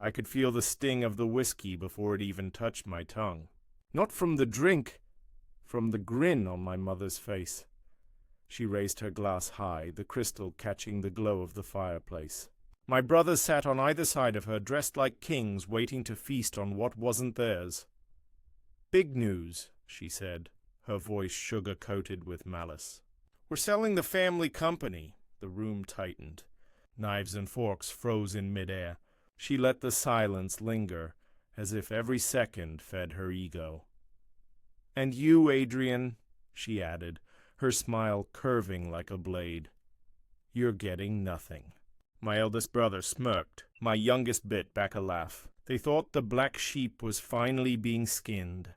I could feel the sting of the whiskey before it even touched my tongue. Not from the drink, from the grin on my mother's face. She raised her glass high, the crystal catching the glow of the fireplace. My brothers sat on either side of her, dressed like kings, waiting to feast on what wasn't theirs. "Big news," she said, her voice sugar-coated with malice. "We're selling the family company." The room tightened. Knives and forks froze in midair. She let the silence linger, as if every second fed her ego. "And you, Adrian," she added, her smile curving like a blade. "You're getting nothing." My eldest brother smirked. My youngest bit back a laugh. They thought the black sheep was finally being skinned.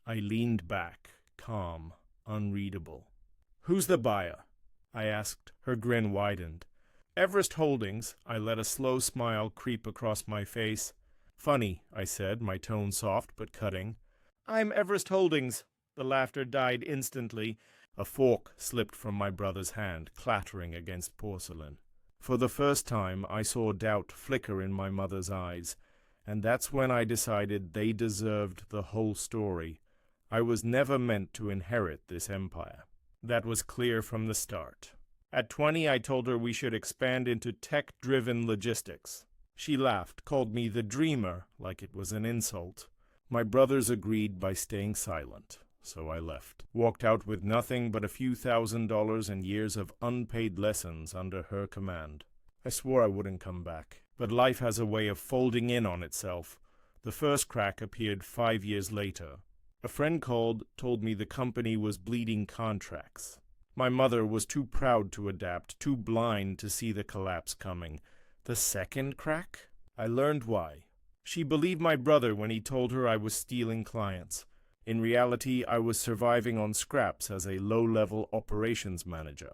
I leaned back, calm, unreadable. "Who's the buyer?" I asked. Her grin widened. "Everest Holdings." I let a slow smile creep across my face. "Funny," I said, my tone soft but cutting. "I'm Everest Holdings." The laughter died instantly. A fork slipped from my brother's hand, clattering against porcelain. For the first time, I saw doubt flicker in my mother's eyes, and that's when I decided they deserved the whole story. I was never meant to inherit this empire. That was clear from the start. At 20, I told her we should expand into tech-driven logistics. She laughed, called me the dreamer, like it was an insult. My brothers agreed by staying silent, so I left. Walked out with nothing but a few $1,000s and years of unpaid lessons under her command. I swore I wouldn't come back, but life has a way of folding in on itself. The first crack appeared 5 years later. A friend called, told me the company was bleeding contracts. My mother was too proud to adapt, too blind to see the collapse coming. The second crack? I learned why. She believed my brother when he told her I was stealing clients. In reality, I was surviving on scraps as a low-level operations manager.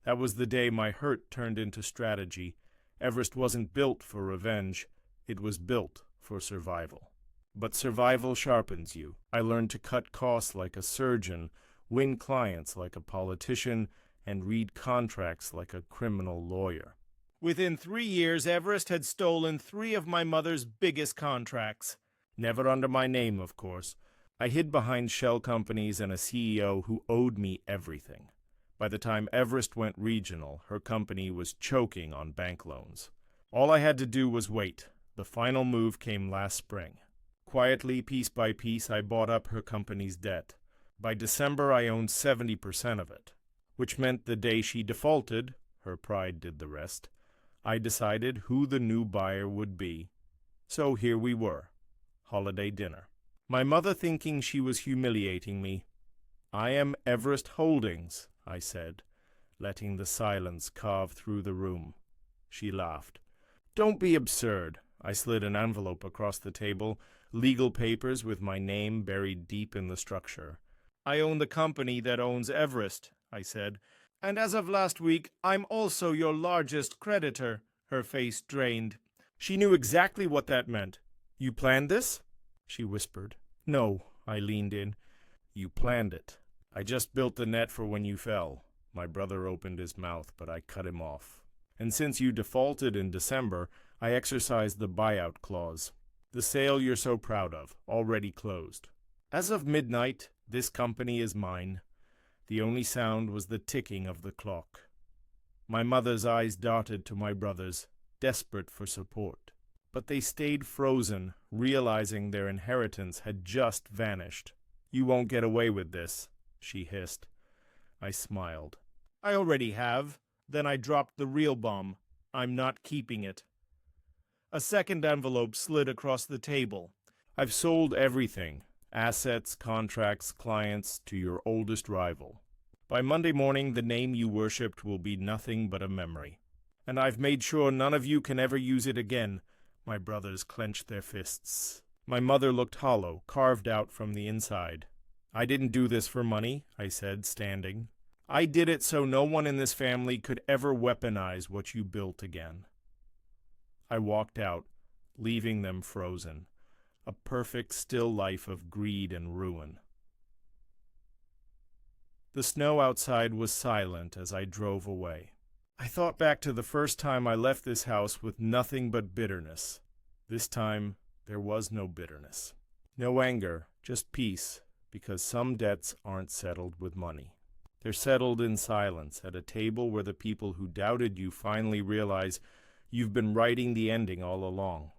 That was the day my hurt turned into strategy. Everest wasn't built for revenge. It was built for survival. But survival sharpens you. I learned to cut costs like a surgeon, win clients like a politician, and read contracts like a criminal lawyer. Within 3 years, Everest had stolen 3 of my mother's biggest contracts. Never under my name, of course. I hid behind shell companies and a CEO who owed me everything. By the time Everest went regional, her company was choking on bank loans. All I had to do was wait. The final move came last spring. Quietly, piece by piece, I bought up her company's debt. By December, I owned 70% of it, which meant the day she defaulted, her pride did the rest, I decided who the new buyer would be. So here we were, holiday dinner. My mother thinking she was humiliating me. "I am Everest Holdings," I said, letting the silence carve through the room. She laughed. "Don't be absurd." I slid an envelope across the table, legal papers with my name buried deep in the structure. "I own the company that owns Everest," I said. "And as of last week, I'm also your largest creditor." Her face drained. She knew exactly what that meant. "You planned this?" she whispered. "No," I leaned in. "You planned it. I just built the net for when you fell." My brother opened his mouth, but I cut him off. "And since you defaulted in December, I exercised the buyout clause. The sale you're so proud of, already closed. As of midnight, this company is mine." The only sound was the ticking of the clock. My mother's eyes darted to my brother's, desperate for support. But they stayed frozen, realizing their inheritance had just vanished. "You won't get away with this," she hissed. I smiled. "I already have." Then I dropped the real bomb. "I'm not keeping it." A second envelope slid across the table. "I've sold everything. Assets, contracts, clients, to your oldest rival. By Monday morning, the name you worshipped will be nothing but a memory. And I've made sure none of you can ever use it again." My brothers clenched their fists. My mother looked hollow, carved out from the inside. "I didn't do this for money," I said, standing. "I did it so no one in this family could ever weaponize what you built again." I walked out, leaving them frozen. A perfect still life of greed and ruin. The snow outside was silent as I drove away. I thought back to the first time I left this house with nothing but bitterness. This time, there was no bitterness. No anger, just peace, because some debts aren't settled with money. They're settled in silence at a table where the people who doubted you finally realize you've been writing the ending all along.